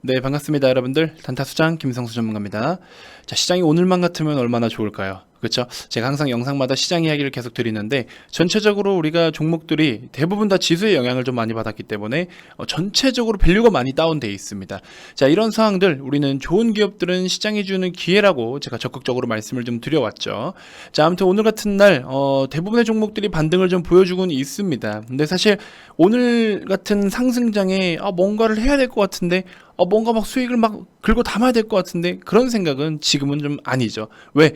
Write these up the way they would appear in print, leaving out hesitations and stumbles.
네, 반갑습니다, 여러분들. 단타수장 김성수 전문가입니다. 자, 시장이 오늘만 같으면 얼마나 좋을까요? 그렇죠? 제가 항상 영상마다 시장 이야기를 계속 드리는데 전체적으로 우리가 종목들이 대부분 다 지수의 영향을 좀 많이 받았기 때문에 전체적으로 밸류가 많이 다운되어 있습니다. 자, 이런 상황들 우리는 좋은 기업들은 시장이 주는 기회라고 제가 적극적으로 말씀을 좀 드려왔죠. 자, 아무튼 오늘 같은 날 대부분의 종목들이 반등을 좀 보여주고는 있습니다. 근데 사실 오늘 같은 상승장에 뭔가를 해야 될 것 같은데 뭔가 막 수익을 막 긁어 담아야 될 것 같은데 그런 생각은 지금은 좀 아니죠. 왜?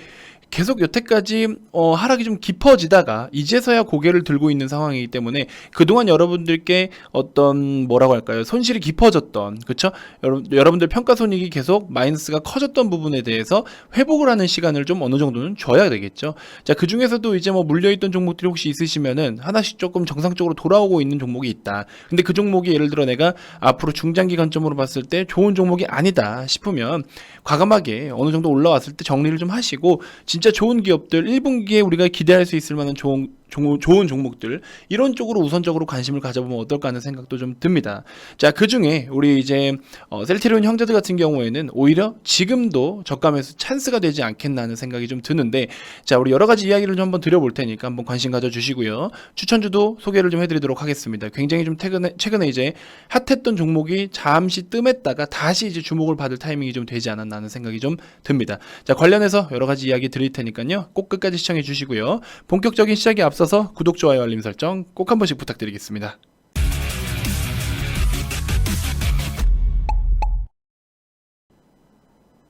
계속 여태까지 하락이 좀 깊어지다가 이제서야 고개를 들고 있는 상황이기 때문에 그동안 여러분들께 어떤 뭐라고 할까요? 손실이 깊어졌던, 그쵸? 여러분들 평가손익이 계속 마이너스가 커졌던 부분에 대해서 회복을 하는 시간을 좀 어느 정도는 줘야 되겠죠. 자, 그 중에서도 이제 뭐 물려있던 종목들이 혹시 있으시면은 하나씩 조금 정상적으로 돌아오고 있는 종목이 있다. 근데 그 종목이 예를 들어 내가 앞으로 중장기 관점으로 봤을 때 좋은 종목이 아니다 싶으면 과감하게 어느 정도 올라왔을 때 정리를 좀 하시고 진짜 좋은 기업들 1분기에 우리가 기대할 수 있을 만한 좋은 종목들 이런 쪽으로 우선적으로 관심을 가져보면 어떨까 하는 생각도 좀 듭니다. 자, 그 중에 우리 이제 셀트리온 형제들 같은 경우에는 오히려 지금도 저가에서 찬스가 되지 않겠나 하는 생각이 좀 드는데, 자, 우리 여러 가지 이야기를 좀 한번 드려볼 테니까 한번 관심 가져주시고요. 추천주도 소개를 좀 해드리도록 하겠습니다. 굉장히 좀 최근에 이제 핫했던 종목이 잠시 뜸했다가 다시 이제 주목을 받을 타이밍이 좀 되지 않았나 하는 생각이 좀 듭니다. 자, 관련해서 여러 가지 이야기 드릴 테니까요. 꼭 끝까지 시청해 주시고요. 본격적인 시작에 앞서서 구독, 좋아요, 알림 설정 꼭 한 번씩 부탁드리겠습니다.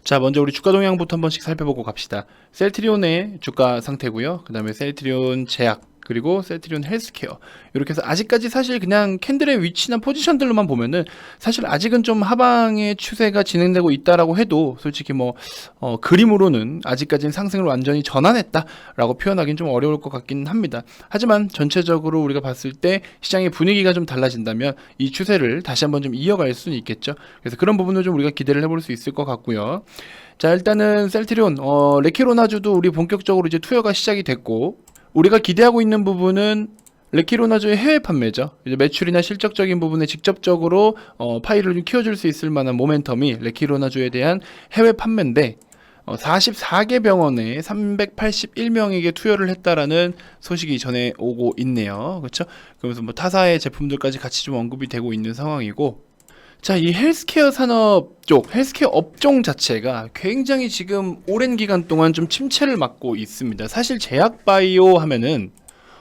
자, 먼저 우리 주가 동향부터 한 번씩 살펴보고 갑시다. 셀트리온의 주가 상태고요. 그 다음에 셀트리온 제약, 그리고 셀트리온 헬스케어, 이렇게 해서 아직까지 사실 그냥 캔들의 위치나 포지션들로만 보면은 사실 아직은 좀 하방의 추세가 진행되고 있다라고 해도 솔직히 뭐 그림으로는 아직까지는 상승을 완전히 전환했다라고 표현하기는 좀 어려울 것 같긴 합니다. 하지만 전체적으로 우리가 봤을 때 시장의 분위기가 좀 달라진다면 이 추세를 다시 한번 좀 이어갈 수는 있겠죠. 그래서 그런 부분을 좀 우리가 기대를 해볼 수 있을 것 같고요. 자, 일단은 셀트리온 레키로나주도 우리 본격적으로 이제 투여가 시작이 됐고, 우리가 기대하고 있는 부분은 레키로나주의 해외 판매죠. 이제 매출이나 실적적인 부분에 직접적으로 파일을 좀 키워줄 수 있을 만한 모멘텀이 레키로나주에 대한 해외 판매인데 44개 병원에 381명에게 투여를 했다라는 소식이 전해 오고 있네요. 그렇죠? 그러면서 뭐 타사의 제품들까지 같이 좀 언급이 되고 있는 상황이고, 자, 이 헬스케어 산업 쪽, 헬스케어 업종 자체가 굉장히 지금 오랜 기간 동안 좀 침체를 맞고 있습니다. 사실 제약바이오 하면은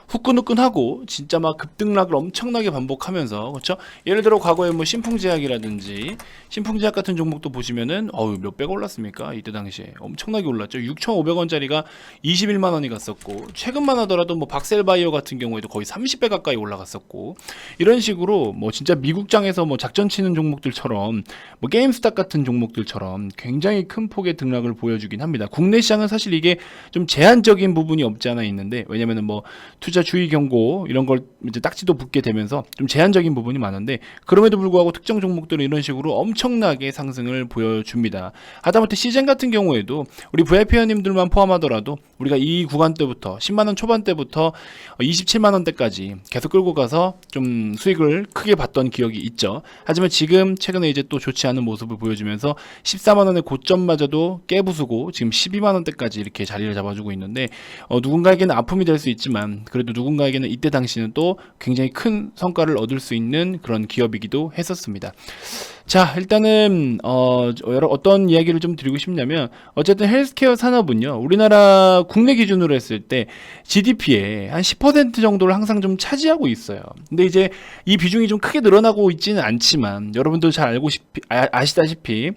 후끈후끈하고 진짜 막 급등락을 엄청나게 반복하면서, 그렇죠? 예를 들어 과거에 뭐 신풍제약이라든지 신풍제약 같은 종목도 보시면은 몇백 올랐습니까? 이때 당시에 엄청나게 올랐죠. 6,500원짜리가 21만 원이 갔었고, 최근만 하더라도 뭐 박셀바이오 같은 경우에도 거의 30배 가까이 올라갔었고, 이런 식으로 뭐 진짜 미국장에서 뭐 작전 치는 종목들처럼 뭐 게임스탑 같은 종목들처럼 굉장히 큰 폭의 등락을 보여주긴 합니다. 국내 시장은 사실 이게 좀 제한적인 부분이 없지 않아 있는데, 왜냐면은 뭐 투자 주의 경고 이런 걸 이제 딱지도 붙게 되면서 좀 제한적인 부분이 많은데, 그럼에도 불구하고 특정 종목들은 이런 식으로 엄청나게 상승을 보여줍니다. 하다못해 시즌 같은 경우에도 우리 VIP 회원님들만 포함하더라도 우리가 이 구간대부터 10만원 초반대부터 27만원대까지 계속 끌고 가서 좀 수익을 크게 봤던 기억이 있죠. 하지만 지금 최근에 이제 또 좋지 않은 모습을 보여주면서 14만원의 고점마저도 깨부수고 지금 12만원대까지 이렇게 자리를 잡아주고 있는데, 누군가에게는 아픔이 될 수 있지만 그래도 누군가에게는 이때 당시는 또 굉장히 큰 성과를 얻을 수 있는 그런 기업이기도 했었습니다. 자, 일단은 어떤 이야기를 좀 드리고 싶냐면, 어쨌든 헬스케어 산업은요, 우리나라 국내 기준으로 했을 때 GDP의 한 10% 정도를 항상 좀 차지하고 있어요. 근데 이제 이 비중이 좀 크게 늘어나고 있지는 않지만 여러분도 잘 아시다시피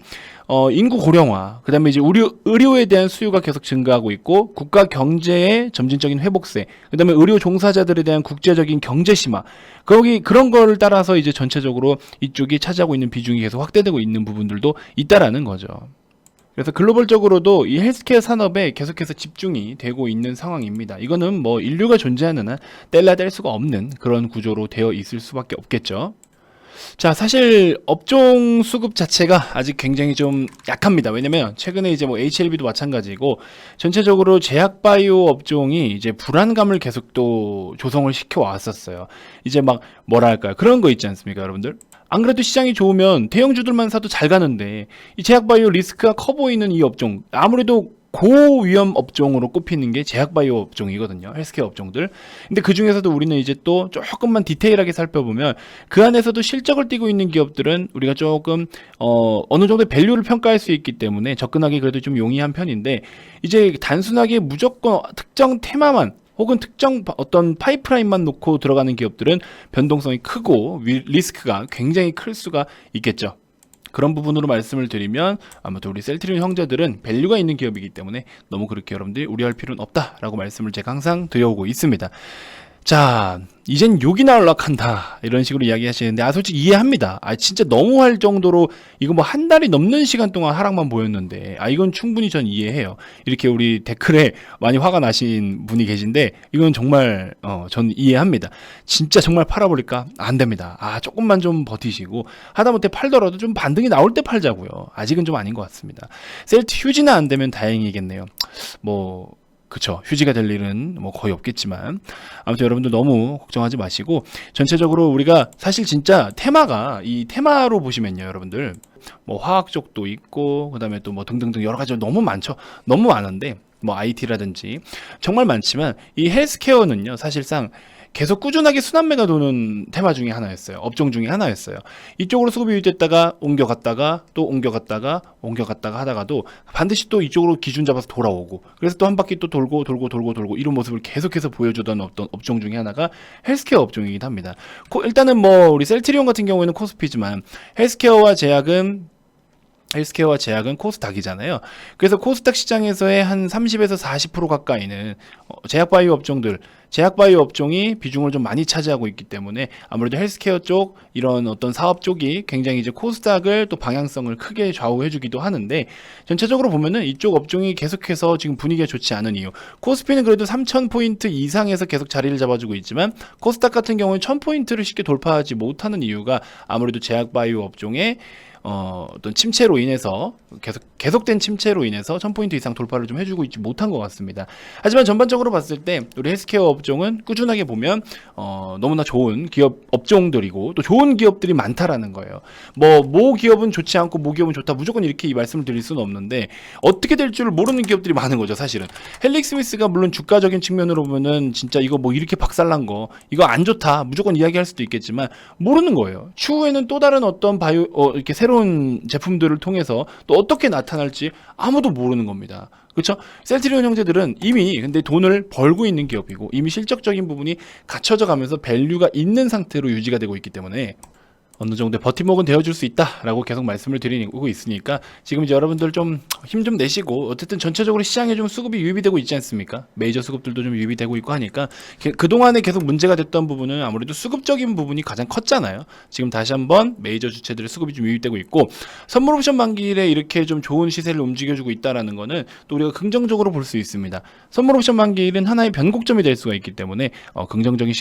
인구 고령화, 그 다음에 이제 의료에 대한 수요가 계속 증가하고 있고, 국가 경제의 점진적인 회복세, 그 다음에 의료 종사자들에 대한 국제적인 경제 심화, 그런 거를 따라서 이제 전체적으로 이쪽이 차지하고 있는 비중이 계속 확대되고 있는 부분들도 있다라는 거죠. 그래서 글로벌적으로도 이 헬스케어 산업에 계속해서 집중이 되고 있는 상황입니다. 이거는 뭐 인류가 존재하는 한 뗄래야 뗄 수가 없는 그런 구조로 되어 있을 수밖에 없겠죠. 자, 사실 업종 수급 자체가 아직 굉장히 좀 약합니다. 왜냐면 최근에 이제 뭐 HLB도 마찬가지고 전체적으로 제약바이오 업종이 이제 불안감을 계속 또 조성을 시켜 왔었어요. 이제 막 뭐라 할까요? 그런 거 있지 않습니까, 여러분들? 안 그래도 시장이 좋으면 대형주들만 사도 잘 가는데 이 제약바이오 리스크가 커 보이는 이 업종, 아무래도 고위험 업종으로 꼽히는 게 제약바이오 업종이거든요. 헬스케어 업종들. 근데 그 중에서도 우리는 이제 또 조금만 디테일하게 살펴보면 그 안에서도 실적을 띠고 있는 기업들은 우리가 조금 어느 정도의 밸류를 평가할 수 있기 때문에 접근하기 그래도 좀 용이한 편인데, 이제 단순하게 무조건 특정 테마만 혹은 특정 어떤 파이프라인만 놓고 들어가는 기업들은 변동성이 크고 리스크가 굉장히 클 수가 있겠죠. 그런 부분으로 말씀을 드리면 아무튼 우리 셀트리온 형제들은 밸류가 있는 기업이기 때문에 너무 그렇게 여러분들이 우려할 필요는 없다라고 말씀을 제가 항상 드려오고 있습니다. 자, 이젠 욕이 나올락한다 이런 식으로 이야기하시는데, 솔직히 이해합니다. 진짜 너무할 정도로 이거 뭐 한 달이 넘는 시간 동안 하락만 보였는데 이건 충분히 전 이해해요. 이렇게 우리 댓글에 많이 화가 나신 분이 계신데 이건 정말 전 이해합니다. 진짜 정말 팔아버릴까? 안 됩니다. 조금만 좀 버티시고 하다못해 팔더라도 좀 반등이 나올 때 팔자고요. 아직은 좀 아닌 것 같습니다. 셀트 휴지나 안 되면 다행이겠네요. 그쵸. 휴지가 될 일은 뭐 거의 없겠지만, 아무튼 여러분들 너무 걱정하지 마시고, 전체적으로 우리가 사실 진짜 테마가, 이 테마로 보시면요, 여러분들, 뭐 화학 쪽도 있고, 그 다음에 또 뭐 등등등 여러 가지 너무 많죠. 너무 많은데, 뭐 IT라든지 정말 많지만, 이 헬스케어는요, 사실상 계속 꾸준하게 순환매가 도는 테마 중에 하나였어요. 업종 중에 하나였어요. 이쪽으로 수급이 유입됐다가 옮겨갔다가 또 옮겨갔다가 하다가도 반드시 또 이쪽으로 기준 잡아서 돌아오고, 그래서 또 한 바퀴 또 돌고 이런 모습을 계속해서 보여주던 어떤 업종 중에 하나가 헬스케어 업종이긴 합니다. 일단은 뭐 우리 셀트리온 같은 경우에는 코스피지만 헬스케어와 제약은 코스닥이잖아요. 그래서 코스닥 시장에서의 한 30에서 40% 가까이는 제약바이오 업종이 비중을 좀 많이 차지하고 있기 때문에 아무래도 헬스케어 쪽 이런 어떤 사업 쪽이 굉장히 이제 코스닥을 또 방향성을 크게 좌우해주기도 하는데, 전체적으로 보면은 이쪽 업종이 계속해서 지금 분위기가 좋지 않은 이유, 코스피는 그래도 3,000포인트 이상에서 계속 자리를 잡아주고 있지만 코스닥 같은 경우는 1,000포인트를 쉽게 돌파하지 못하는 이유가 아무래도 제약바이오 업종의 어떤 침체로 인해서 계속된 침체로 인해서 1,000포인트 이상 돌파를 좀 해주고 있지 못한 것 같습니다. 하지만 전반적으로 봤을 때 우리 헬스케어 업종은 꾸준하게 보면 너무나 좋은 기업 업종들이고 또 좋은 기업들이 많다라는 거예요. 모 기업은 좋지 않고 모 기업은 좋다, 무조건 이렇게 이 말씀을 드릴 수는 없는데 어떻게 될 줄 모르는 기업들이 많은 거죠. 사실은 헬릭 스미스가 물론 주가적인 측면으로 보면은 진짜 이거 뭐 이렇게 박살난 거 이거 안 좋다 무조건 이야기할 수도 있겠지만 모르는 거예요. 추후에는 또 다른 어떤 이렇게 새로운 제품들을 통해서 또 어떻게 나타날지 아무도 모르는 겁니다. 그렇죠? 셀트리온 형제들은 이미 근데 돈을 벌고 있는 기업이고 이미 실적적인 부분이 갖춰져 가면서 밸류가 있는 상태로 유지가 되고 있기 때문에 어느 정도의 버팀목은 되어줄 수 있다라고 계속 말씀을 드리고 있으니까 지금 이제 여러분들 좀 힘 좀 내시고, 어쨌든 전체적으로 시장에 좀 수급이 유입이 되고 있지 않습니까? 메이저 수급들도 좀 유입이 되고 있고 하니까 그동안에 계속 문제가 됐던 부분은 아무래도 수급적인 부분이 가장 컸잖아요. 지금 다시 한번 메이저 주체들의 수급이 좀 유입되고 있고, 선물 옵션 만기일에 이렇게 좀 좋은 시세를 움직여주고 있다라는 거는 또 우리가 긍정적으로 볼 수 있습니다. 선물 옵션 만기일은 하나의 변곡점이 될 수가 있기 때문에 긍정적인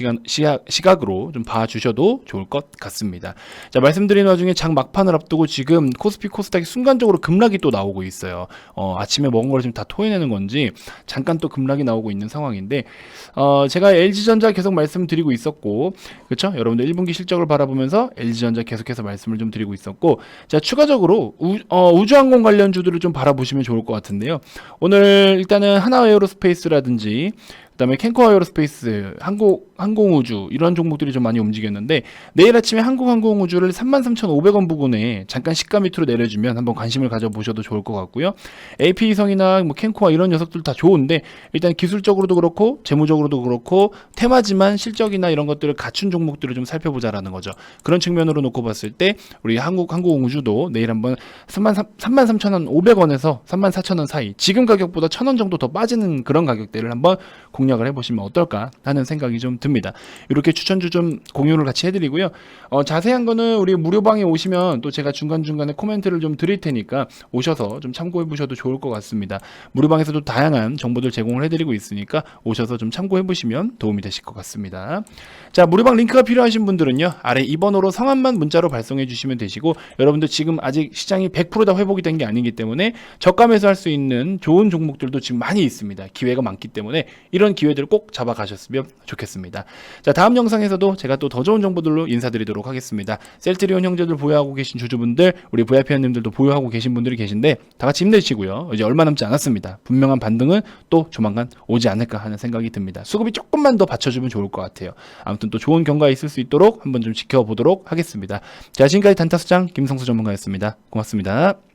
시각으로 좀 봐주셔도 좋을 것 같습니다. 자, 말씀드린 와중에 장 막판을 앞두고 지금 코스피 코스닥이 순간적으로 급락이 또 나오고 있어요. 아침에 먹은 걸 지금 다 토해내는 건지 잠깐 또 급락이 나오고 있는 상황인데, 제가 LG전자 계속 말씀드리고 있었고, 그렇죠? 여러분들 1분기 실적을 바라보면서 LG전자 계속해서 말씀을 좀 드리고 있었고, 자, 추가적으로 우주항공 관련주들을 좀 바라보시면 좋을 것 같은데요. 오늘 일단은 하나에어로스페이스라든지 그다음에 캔코 에어로스페이스, 항공우주 이런 종목들이 좀 많이 움직였는데, 내일 아침에 항공우주를 33,500원 부근에 잠깐 시가 밑으로 내려주면 한번 관심을 가져보셔도 좋을 것 같고요. AP성이나 뭐 캔코와 이런 녀석들 다 좋은데 일단 기술적으로도 그렇고 재무적으로도 그렇고 테마지만 실적이나 이런 것들을 갖춘 종목들을 좀 살펴보자라는 거죠. 그런 측면으로 놓고 봤을 때 우리 항공우주도 내일 한번 33,500원에서 34,000원 사이, 지금 가격보다 1,000원 정도 더 빠지는 그런 가격대를 한번 공략을 해보시면 어떨까 하는 생각이 좀 듭니다. 이렇게 추천주 좀 공유를 같이 해드리고요. 자세한 거는 우리 무료방에 오시면 또 제가 중간중간에 코멘트를 좀 드릴 테니까 오셔서 좀 참고해 보셔도 좋을 것 같습니다. 무료방에서도 다양한 정보들 제공을 해드리고 있으니까 오셔서 좀 참고해 보시면 도움이 되실 것 같습니다. 자, 무료방 링크가 필요하신 분들은요, 아래 2번으로 성함만 문자로 발송해 주시면 되시고, 여러분들 지금 아직 시장이 100% 다 회복이 된 게 아니기 때문에 저가 매수할 수 있는 좋은 종목들도 지금 많이 있습니다. 기회가 많기 때문에 이런 이런 기회들을 꼭 잡아가셨으면 좋겠습니다. 자, 다음 영상에서도 제가 또 더 좋은 정보들로 인사드리도록 하겠습니다. 셀트리온 형제들 보유하고 계신 주주분들, 우리 VIP님들도 보유하고 계신 분들이 계신데 다 같이 힘내시고요. 이제 얼마 남지 않았습니다. 분명한 반등은 또 조만간 오지 않을까 하는 생각이 듭니다. 수급이 조금만 더 받쳐주면 좋을 것 같아요. 아무튼 또 좋은 경과 있을 수 있도록 한번 좀 지켜보도록 하겠습니다. 자, 지금까지 단타수장 김성수 전문가였습니다. 고맙습니다.